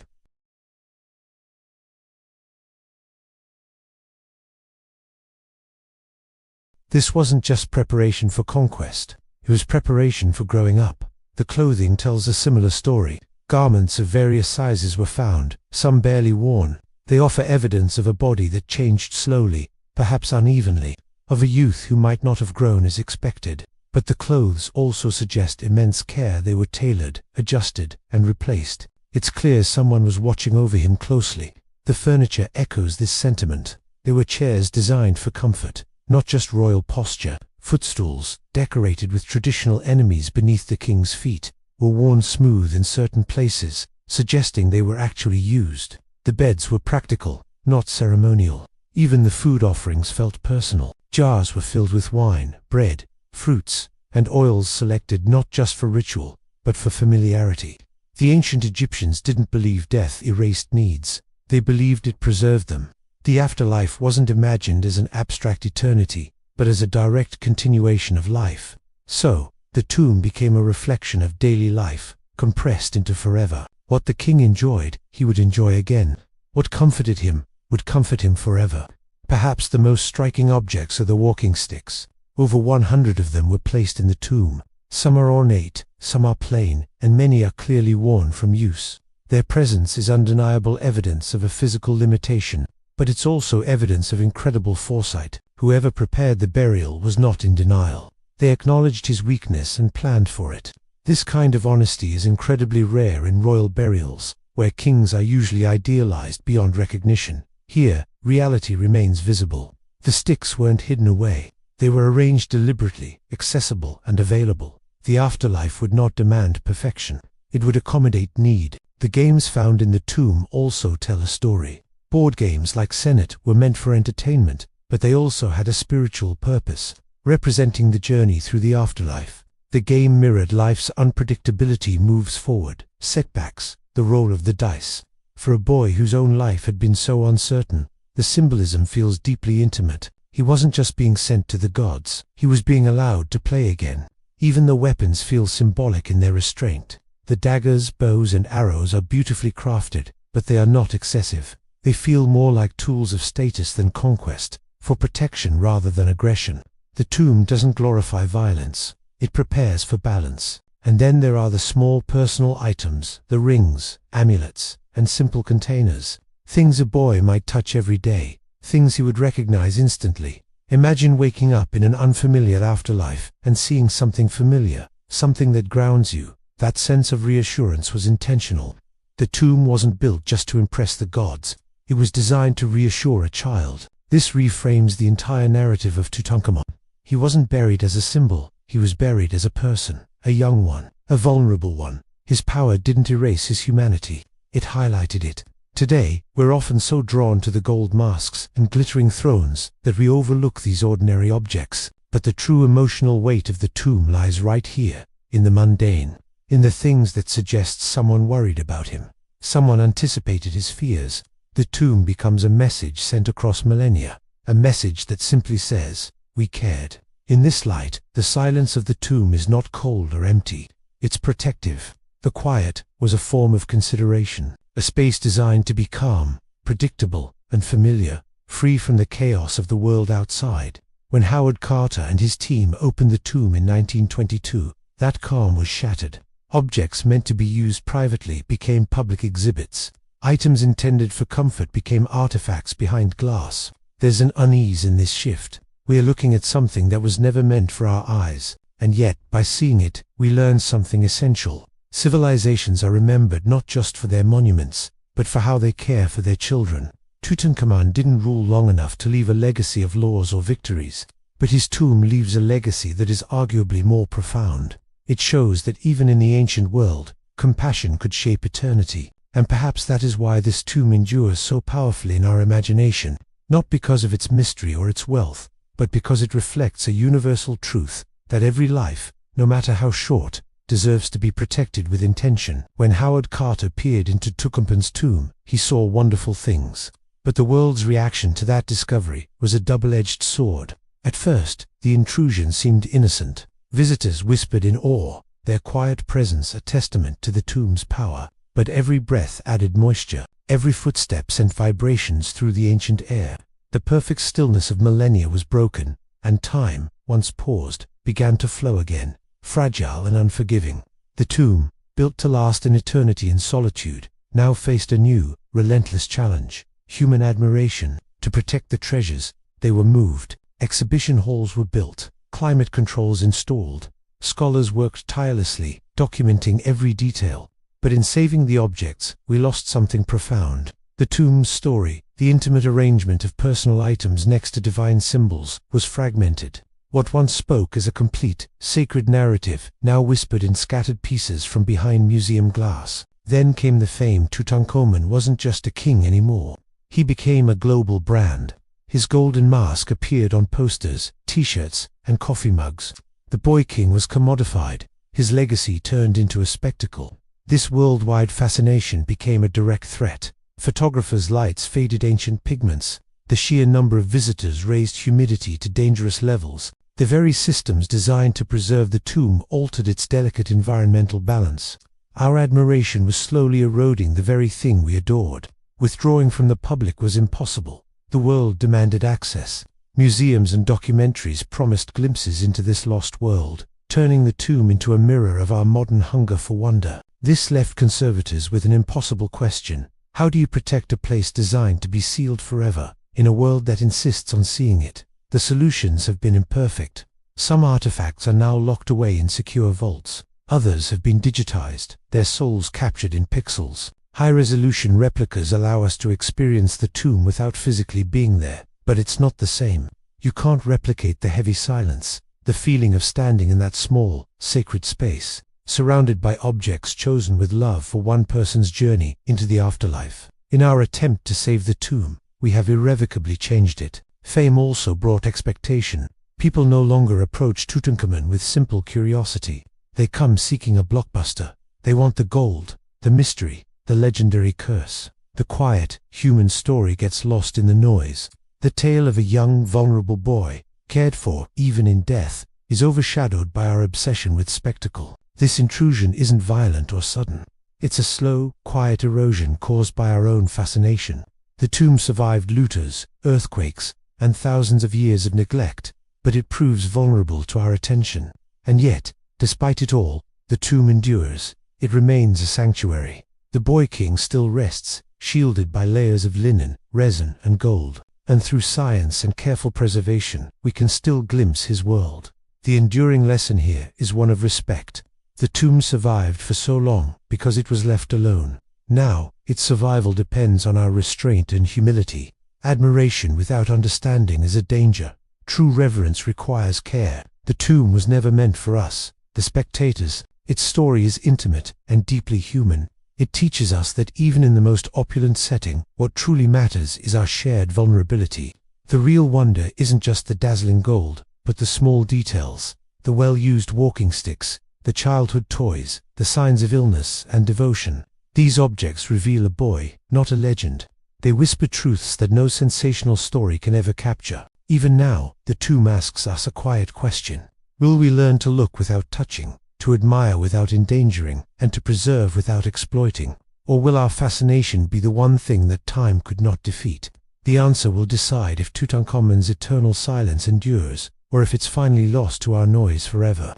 This wasn't just preparation for conquest, it was preparation for growing up. The clothing tells a similar story. Garments of various sizes were found, some barely worn. They offer evidence of a body that changed slowly, perhaps unevenly, of a youth who might not have grown as expected. But the clothes also suggest immense care. They were tailored, adjusted, and replaced. It's clear someone was watching over him closely. The furniture echoes this sentiment. There were chairs designed for comfort, not just royal posture. Footstools, decorated with traditional enemies beneath the king's feet, were worn smooth in certain places, suggesting they were actually used. The beds were practical, not ceremonial. Even the food offerings felt personal. Jars were filled with wine, bread, fruits, and oils selected not just for ritual, but for familiarity. The ancient Egyptians didn't believe death erased needs. They believed it preserved them. The afterlife wasn't imagined as an abstract eternity, but as a direct continuation of life. So, the tomb became a reflection of daily life, compressed into forever. What the king enjoyed, he would enjoy again. What comforted him, would comfort him forever. Perhaps the most striking objects are the walking sticks. Over 100 of them were placed in the tomb. Some are ornate, some are plain, and many are clearly worn from use. Their presence is undeniable evidence of a physical limitation, but it's also evidence of incredible foresight. Whoever prepared the burial was not in denial. They acknowledged his weakness and planned for it. This kind of honesty is incredibly rare in royal burials, where kings are usually idealized beyond recognition. Here, reality remains visible. The sticks weren't hidden away. They were arranged deliberately, accessible and available. The afterlife would not demand perfection. It would accommodate need. The games found in the tomb also tell a story. Board games like Senet were meant for entertainment, but they also had a spiritual purpose, representing the journey through the afterlife. The game mirrored life's unpredictability, moves forward, setbacks, the roll of the dice. For a boy whose own life had been so uncertain, the symbolism feels deeply intimate. He wasn't just being sent to the gods, he was being allowed to play again. Even the weapons feel symbolic in their restraint. The daggers, bows, and arrows are beautifully crafted, but they are not excessive. They feel more like tools of status than conquest, for protection rather than aggression. The tomb doesn't glorify violence, it prepares for balance. And then there are the small personal items, the rings, amulets, and simple containers. Things a boy might touch every day, things he would recognize instantly. Imagine waking up in an unfamiliar afterlife and seeing something familiar, something that grounds you. That sense of reassurance was intentional. The tomb wasn't built just to impress the gods. It was designed to reassure a child. This reframes the entire narrative of Tutankhamun. He wasn't buried as a symbol, he was buried as a person, a young one, a vulnerable one. His power didn't erase his humanity, it highlighted it. Today, we're often so drawn to the gold masks and glittering thrones that we overlook these ordinary objects. But the true emotional weight of the tomb lies right here, in the mundane, in the things that suggest someone worried about him, someone anticipated his fears. The tomb becomes a message sent across millennia, a message that simply says, we cared. In this light, the silence of the tomb is not cold or empty, it's protective. The quiet was a form of consideration, a space designed to be calm, predictable, and familiar, free from the chaos of the world outside. When Howard Carter and his team opened the tomb in 1922, that calm was shattered. Objects meant to be used privately became public exhibits. Items intended for comfort became artifacts behind glass. There's an unease in this shift. We are looking at something that was never meant for our eyes, and yet, by seeing it, we learn something essential. Civilizations are remembered not just for their monuments, but for how they care for their children. Tutankhamun didn't rule long enough to leave a legacy of laws or victories, but his tomb leaves a legacy that is arguably more profound. It shows that even in the ancient world, compassion could shape eternity, and perhaps that is why this tomb endures so powerfully in our imagination, not because of its mystery or its wealth, but because it reflects a universal truth, that every life, no matter how short, deserves to be protected with intention. When Howard Carter peered into Tutankhamun's tomb, he saw wonderful things. But the world's reaction to that discovery was a double-edged sword. At first, the intrusion seemed innocent. Visitors whispered in awe, their quiet presence a testament to the tomb's power. But every breath added moisture, every footstep sent vibrations through the ancient air. The perfect stillness of millennia was broken, and time, once paused, began to flow again, fragile and unforgiving. The tomb, built to last an eternity in solitude, now faced a new, relentless challenge. Human admiration. To protect the treasures, they were moved. Exhibition halls were built, climate controls installed. Scholars worked tirelessly, documenting every detail. But in saving the objects, we lost something profound. The tomb's story, the intimate arrangement of personal items next to divine symbols, was fragmented. What once spoke as a complete, sacred narrative, now whispered in scattered pieces from behind museum glass. Then came the fame. Tutankhamun wasn't just a king anymore. He became a global brand. His golden mask appeared on posters, t-shirts, and coffee mugs. The boy king was commodified, his legacy turned into a spectacle. This worldwide fascination became a direct threat. Photographers' lights faded ancient pigments. The sheer number of visitors raised humidity to dangerous levels. The very systems designed to preserve the tomb altered its delicate environmental balance. Our admiration was slowly eroding the very thing we adored. Withdrawing from the public was impossible. The world demanded access. Museums and documentaries promised glimpses into this lost world, turning the tomb into a mirror of our modern hunger for wonder. This left conservators with an impossible question. How do you protect a place designed to be sealed forever, in a world that insists on seeing it? The solutions have been imperfect. Some artifacts are now locked away in secure vaults. Others have been digitized, their souls captured in pixels. High-resolution replicas allow us to experience the tomb without physically being there, but it's not the same. You can't replicate the heavy silence, the feeling of standing in that small, sacred space, surrounded by objects chosen with love for one person's journey into the afterlife. In our attempt to save the tomb, we have irrevocably changed it. Fame also brought expectation. People no longer approach Tutankhamun with simple curiosity. They come seeking a blockbuster. They want the gold, the mystery, the legendary curse. The quiet, human story gets lost in the noise. The tale of a young, vulnerable boy, cared for, even in death, is overshadowed by our obsession with spectacle. This intrusion isn't violent or sudden. It's a slow, quiet erosion caused by our own fascination. The tomb survived looters, earthquakes, and thousands of years of neglect, but it proves vulnerable to our attention. And yet, despite it all, the tomb endures. It remains a sanctuary. The boy king still rests, shielded by layers of linen, resin, and gold. And through science and careful preservation, we can still glimpse his world. The enduring lesson here is one of respect. The tomb survived for so long because it was left alone. Now, its survival depends on our restraint and humility. Admiration without understanding is a danger. True reverence requires care. The tomb was never meant for us, the spectators. Its story is intimate and deeply human. It teaches us that even in the most opulent setting, what truly matters is our shared vulnerability. The real wonder isn't just the dazzling gold, but the small details, the well-used walking sticks, the childhood toys, the signs of illness and devotion. These objects reveal a boy, not a legend. They whisper truths that no sensational story can ever capture. Even now, the tomb asks us a quiet question. Will we learn to look without touching, to admire without endangering, and to preserve without exploiting? Or will our fascination be the one thing that time could not defeat? The answer will decide if Tutankhamun's eternal silence endures, or if it's finally lost to our noise forever.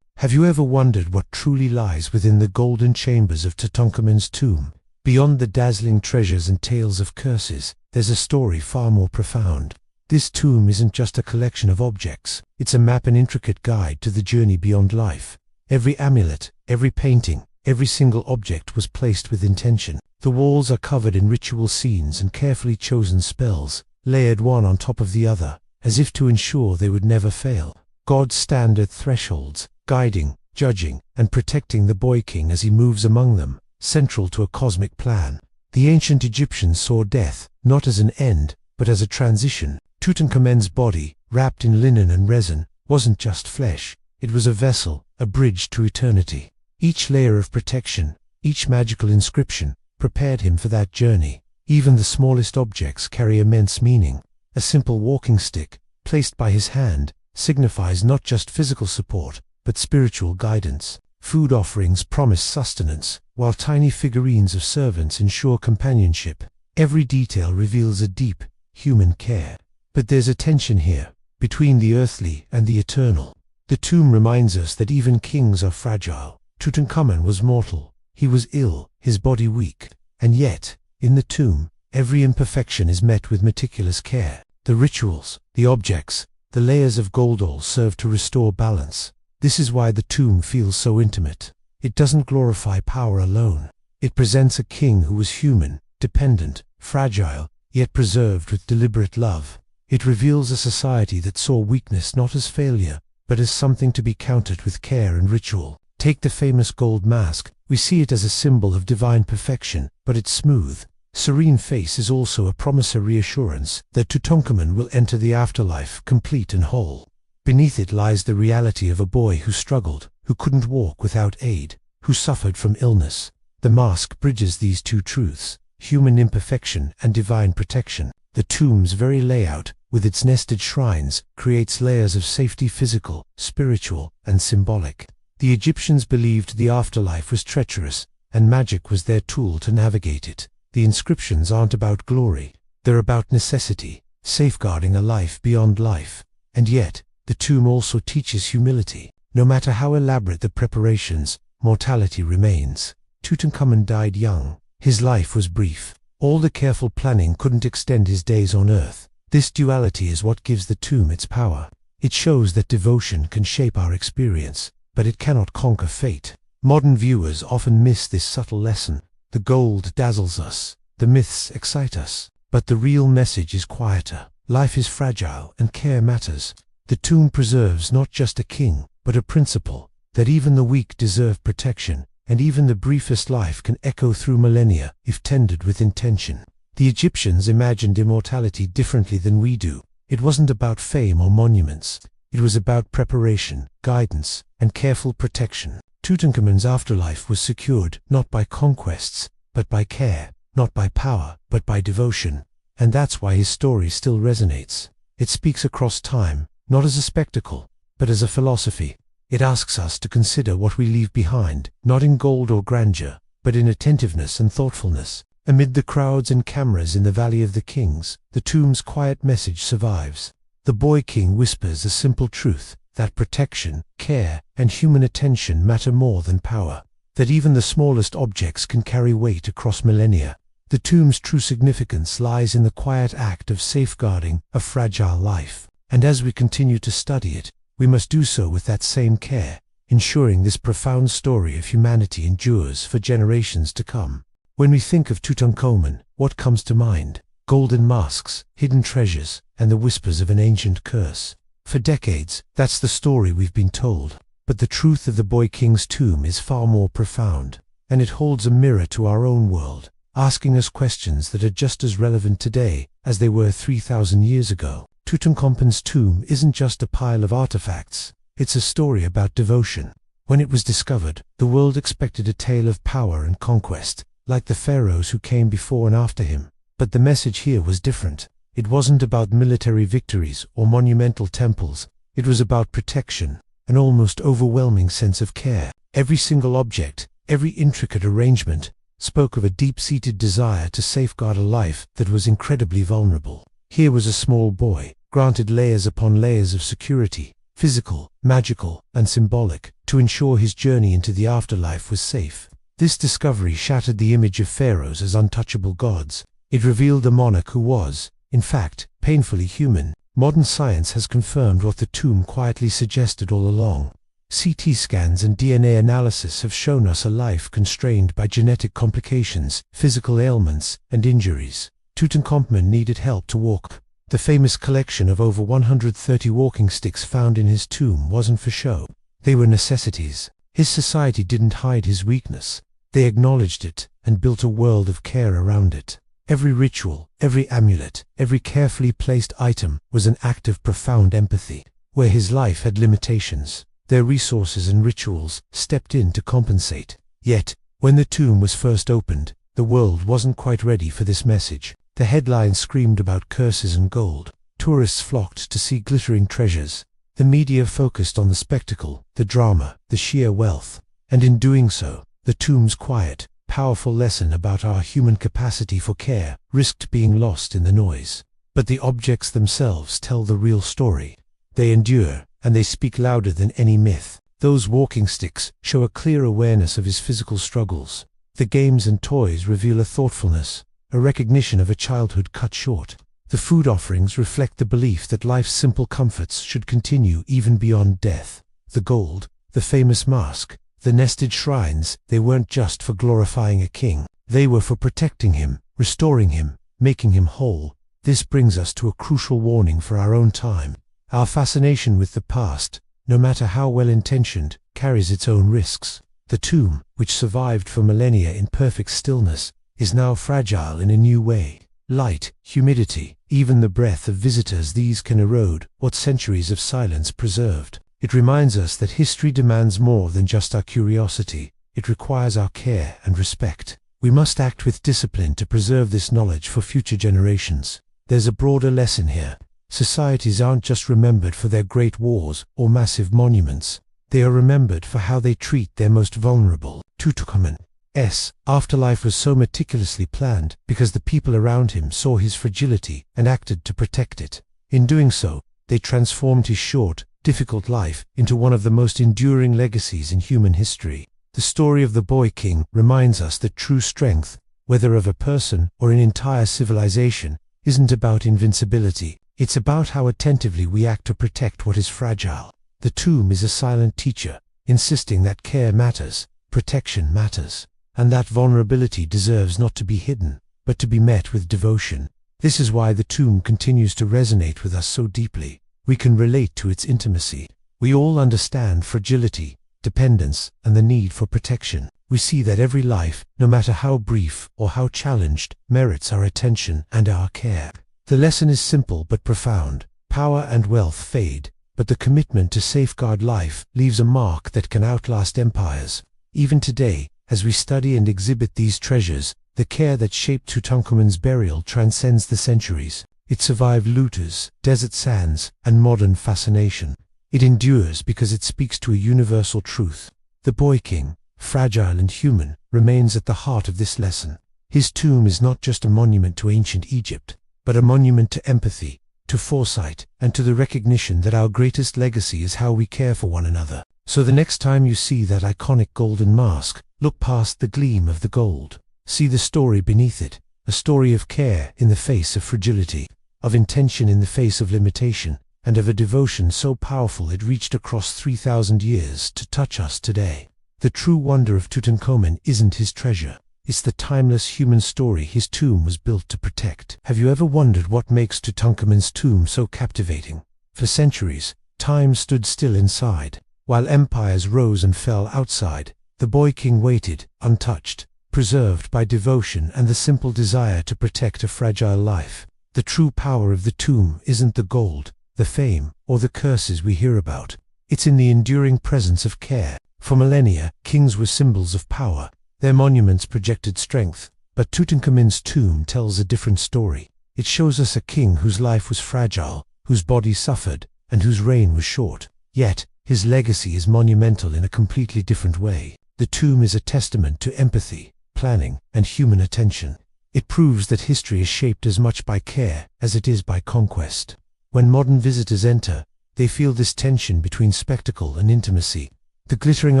Have you ever wondered what truly lies within the golden chambers of Tutankhamun's tomb? Beyond the dazzling treasures and tales of curses, there's a story far more profound. This tomb isn't just a collection of objects, it's a map and intricate guide to the journey beyond life. Every amulet, every painting, every single object was placed with intention. The walls are covered in ritual scenes and carefully chosen spells, layered one on top of the other, as if to ensure they would never fail. Gods stand at thresholds, guiding, judging, and protecting the boy king as he moves among them, central to a cosmic plan. The ancient Egyptians saw death, not as an end, but as a transition. Tutankhamun's body, wrapped in linen and resin, wasn't just flesh. It was a vessel, a bridge to eternity. Each layer of protection, each magical inscription, prepared him for that journey. Even the smallest objects carry immense meaning. A simple walking stick, placed by his hand, signifies not just physical support, but spiritual guidance. Food offerings promise sustenance, while tiny figurines of servants ensure companionship. Every detail reveals a deep, human care. But there's a tension here, between the earthly and the eternal. The tomb reminds us that even kings are fragile. Tutankhamun was mortal. He was ill, his body weak. And yet, in the tomb, every imperfection is met with meticulous care. The rituals, the objects, the layers of gold all serve to restore balance. This is why the tomb feels so intimate. It doesn't glorify power alone. It presents a king who was human, dependent, fragile, yet preserved with deliberate love. It reveals a society that saw weakness not as failure, but as something to be countered with care and ritual. Take the famous gold mask. We see it as a symbol of divine perfection, but its smooth, serene face is also a promissory reassurance that Tutankhamun will enter the afterlife complete and whole. Beneath it lies the reality of a boy who struggled, who couldn't walk without aid, who suffered from illness. The mask bridges these two truths, human imperfection and divine protection. The tomb's very layout, with its nested shrines, creates layers of safety, physical, spiritual, and symbolic. The Egyptians believed the afterlife was treacherous, and magic was their tool to navigate it. The inscriptions aren't about glory, they're about necessity, safeguarding a life beyond life. And yet, the tomb also teaches humility. No matter how elaborate the preparations, mortality remains. Tutankhamun died young. His life was brief. All the careful planning couldn't extend his days on earth. This duality is what gives the tomb its power. It shows that devotion can shape our experience, but it cannot conquer fate. Modern viewers often miss this subtle lesson. The gold dazzles us, the myths excite us, but the real message is quieter. Life is fragile and care matters. The tomb preserves not just a king, but a principle, that even the weak deserve protection, and even the briefest life can echo through millennia if tended with intention. The Egyptians imagined immortality differently than we do. It wasn't about fame or monuments. It was about preparation, guidance, and careful protection. Tutankhamun's afterlife was secured not by conquests, but by care, not by power, but by devotion. And that's why his story still resonates. It speaks across time, not as a spectacle, but as a philosophy. It asks us to consider what we leave behind, not in gold or grandeur, but in attentiveness and thoughtfulness. Amid the crowds and cameras in the Valley of the Kings, the tomb's quiet message survives. The boy king whispers a simple truth, that protection, care, and human attention matter more than power, that even the smallest objects can carry weight across millennia. The tomb's true significance lies in the quiet act of safeguarding a fragile life. And as we continue to study it, we must do so with that same care, ensuring this profound story of humanity endures for generations to come. When we think of Tutankhamun, what comes to mind? Golden masks, hidden treasures, and the whispers of an ancient curse. For decades, that's the story we've been told. But the truth of the boy king's tomb is far more profound, and it holds a mirror to our own world, asking us questions that are just as relevant today as they were 3,000 years ago. Tutankhamun's tomb isn't just a pile of artifacts, it's a story about devotion. When it was discovered, the world expected a tale of power and conquest, like the pharaohs who came before and after him. But the message here was different. It wasn't about military victories or monumental temples. It was about protection, an almost overwhelming sense of care. Every single object, every intricate arrangement, spoke of a deep-seated desire to safeguard a life that was incredibly vulnerable. Here was a small boy, granted layers upon layers of security, physical, magical, and symbolic, to ensure his journey into the afterlife was safe. This discovery shattered the image of pharaohs as untouchable gods. It revealed a monarch who was, in fact, painfully human. Modern science has confirmed what the tomb quietly suggested all along. CT scans and DNA analysis have shown us a life constrained by genetic complications, physical ailments, and injuries. Tutankhamun needed help to walk. The famous collection of over 130 walking sticks found in his tomb wasn't for show. They were necessities. His society didn't hide his weakness. They acknowledged it and built a world of care around it. Every ritual, every amulet, every carefully placed item was an act of profound empathy. Where his life had limitations, their resources and rituals stepped in to compensate. Yet, when the tomb was first opened, the world wasn't quite ready for this message. The headlines screamed about curses and gold. Tourists flocked to see glittering treasures. The media focused on the spectacle, the drama, the sheer wealth. And in doing so, the tomb's quiet, powerful lesson about our human capacity for care risked being lost in the noise. But the objects themselves tell the real story. They endure, and they speak louder than any myth. Those walking sticks show a clear awareness of his physical struggles. The games and toys reveal a thoughtfulness, a recognition of a childhood cut short. The food offerings reflect the belief that life's simple comforts should continue even beyond death. The gold, the famous mask, the nested shrines, they weren't just for glorifying a king. They were for protecting him, restoring him, making him whole. This brings us to a crucial warning for our own time. Our fascination with the past, no matter how well-intentioned, carries its own risks. The tomb, which survived for millennia in perfect stillness, is now fragile in a new way. Light, humidity, even the breath of visitors, these can erode what centuries of silence preserved. It reminds us that history demands more than just our curiosity. It requires our care and respect. We must act with discipline to preserve this knowledge for future generations. There's a broader lesson here. Societies aren't just remembered for their great wars or massive monuments. They are remembered for how they treat their most vulnerable. Tutankhamun's afterlife was so meticulously planned because the people around him saw his fragility and acted to protect it. In doing so, they transformed his short, difficult life into one of the most enduring legacies in human history. The story of the boy king reminds us that true strength, whether of a person or an entire civilization, isn't about invincibility. It's about how attentively we act to protect what is fragile. The tomb is a silent teacher, insisting that care matters, protection matters, and that vulnerability deserves not to be hidden, but to be met with devotion. This is why the tomb continues to resonate with us so deeply. We can relate to its intimacy. We all understand fragility, dependence, and the need for protection. We see that every life, no matter how brief or how challenged, merits our attention and our care. The lesson is simple but profound. Power and wealth fade, but the commitment to safeguard life leaves a mark that can outlast empires. Even today, as we study and exhibit these treasures, the care that shaped Tutankhamun's burial transcends the centuries. It survived looters, desert sands, and modern fascination. It endures because it speaks to a universal truth. The boy king, fragile and human, remains at the heart of this lesson. His tomb is not just a monument to ancient Egypt, but a monument to empathy, to foresight, and to the recognition that our greatest legacy is how we care for one another. So the next time you see that iconic golden mask, look past the gleam of the gold. See the story beneath it, a story of care in the face of fragility, of intention in the face of limitation, and of a devotion so powerful it reached across 3,000 years to touch us today. The true wonder of Tutankhamun isn't his treasure. It's the timeless human story his tomb was built to protect. Have you ever wondered what makes Tutankhamun's tomb so captivating? For centuries, time stood still inside, while empires rose and fell outside. The boy king waited, untouched, preserved by devotion and the simple desire to protect a fragile life. The true power of the tomb isn't the gold, the fame, or the curses we hear about. It's in the enduring presence of care. For millennia, kings were symbols of power. Their monuments projected strength, but Tutankhamun's tomb tells a different story. It shows us a king whose life was fragile, whose body suffered, and whose reign was short. Yet, his legacy is monumental in a completely different way. The tomb is a testament to empathy, planning, and human attention. It proves that history is shaped as much by care as it is by conquest. When modern visitors enter, they feel this tension between spectacle and intimacy. The glittering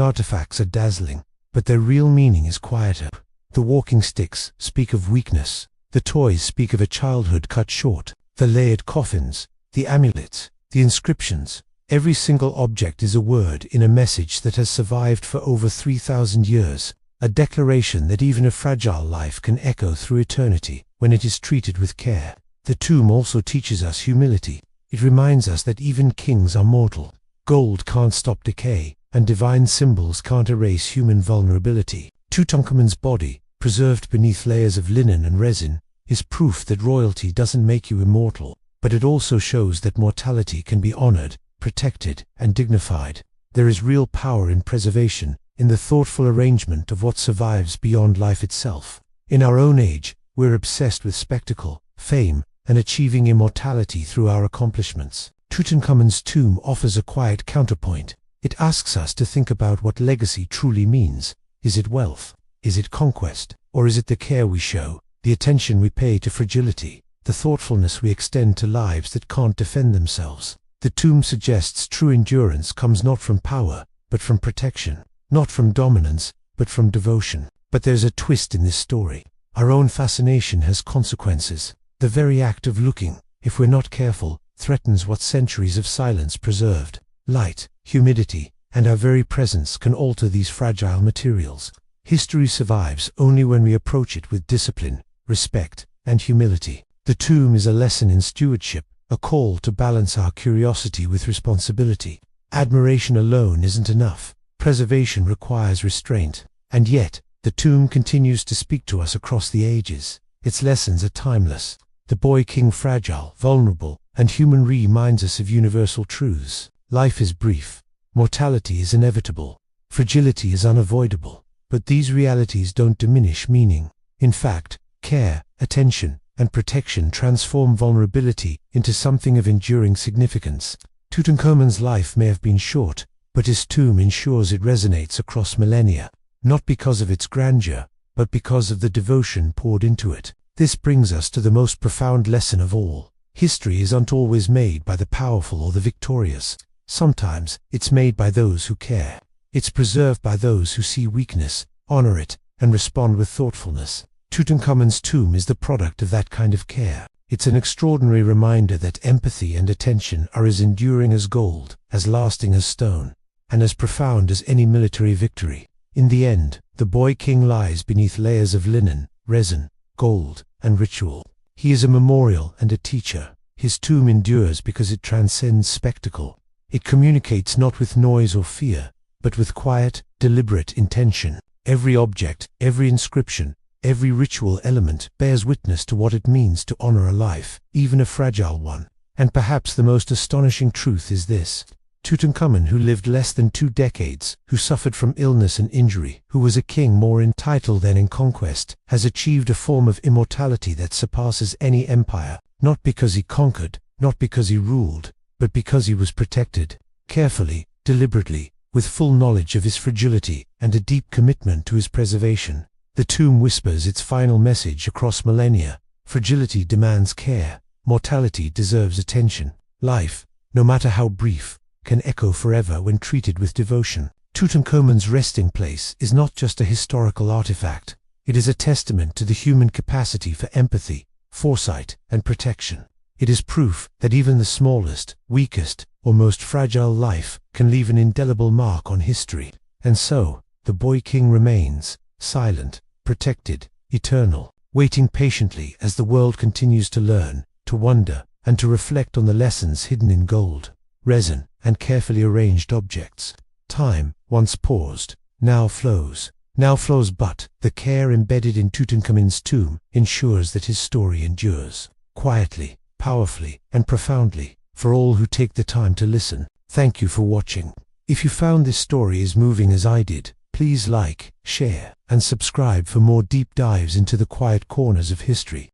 artifacts are dazzling, but their real meaning is quieter. The walking sticks speak of weakness. The toys speak of a childhood cut short. The layered coffins, the amulets, the inscriptions. Every single object is a word in a message that has survived for over 3,000 years. A declaration that even a fragile life can echo through eternity when it is treated with care. The tomb also teaches us humility. It reminds us that even kings are mortal. Gold can't stop decay, and divine symbols can't erase human vulnerability. Tutankhamun's body, preserved beneath layers of linen and resin, is proof that royalty doesn't make you immortal, but it also shows that mortality can be honored, protected, and dignified. There is real power in preservation, in the thoughtful arrangement of what survives beyond life itself. In our own age, we're obsessed with spectacle, fame, and achieving immortality through our accomplishments. Tutankhamun's tomb offers a quiet counterpoint. It asks us to think about what legacy truly means. Is it wealth? Is it conquest? Or is it the care we show, the attention we pay to fragility, the thoughtfulness we extend to lives that can't defend themselves? The tomb suggests true endurance comes not from power, but from protection. Not from dominance, but from devotion. But there's a twist in this story. Our own fascination has consequences. The very act of looking, if we're not careful, threatens what centuries of silence preserved. Light, humidity, and our very presence can alter these fragile materials. History survives only when we approach it with discipline, respect, and humility. The tomb is a lesson in stewardship, a call to balance our curiosity with responsibility. Admiration alone isn't enough. Preservation requires restraint. And yet, the tomb continues to speak to us across the ages. Its lessons are timeless. The boy king, fragile, vulnerable, and human, reminds us of universal truths. Life is brief. Mortality is inevitable. Fragility is unavoidable. But these realities don't diminish meaning. In fact, care, attention, and protection transform vulnerability into something of enduring significance. Tutankhamun's life may have been short, but his tomb ensures it resonates across millennia, not because of its grandeur, but because of the devotion poured into it. This brings us to the most profound lesson of all. History isn't always made by the powerful or the victorious. Sometimes, it's made by those who care. It's preserved by those who see weakness, honor it, and respond with thoughtfulness. Tutankhamun's tomb is the product of that kind of care. It's an extraordinary reminder that empathy and attention are as enduring as gold, as lasting as stone, and as profound as any military victory. In the end, the boy king lies beneath layers of linen, resin, gold, and ritual. He is a memorial and a teacher. His tomb endures because it transcends spectacle. It communicates not with noise or fear, but with quiet, deliberate intention. Every object, every inscription, every ritual element bears witness to what it means to honor a life, even a fragile one. And perhaps the most astonishing truth is this: Tutankhamun, who lived less than 2 decades, who suffered from illness and injury, who was a king more in title than in conquest, has achieved a form of immortality that surpasses any empire, not because he conquered, not because he ruled, but because he was protected, carefully, deliberately, with full knowledge of his fragility and a deep commitment to his preservation. The tomb whispers its final message across millennia: fragility demands care, mortality deserves attention. Life, no matter how brief, can echo forever when treated with devotion. Tutankhamun's resting place is not just a historical artifact. It is a testament to the human capacity for empathy, foresight, and protection. It is proof that even the smallest, weakest, or most fragile life can leave an indelible mark on history. And so, the boy king remains, silent, protected, eternal, waiting patiently as the world continues to learn, to wonder, and to reflect on the lessons hidden in gold, resin, and carefully arranged objects. Time, once paused, now flows. But the care embedded in Tutankhamun's tomb ensures that his story endures, quietly, powerfully, and profoundly, for all who take the time to listen. Thank you for watching. If you found this story as moving as I did, please like, share, and subscribe for more deep dives into the quiet corners of history.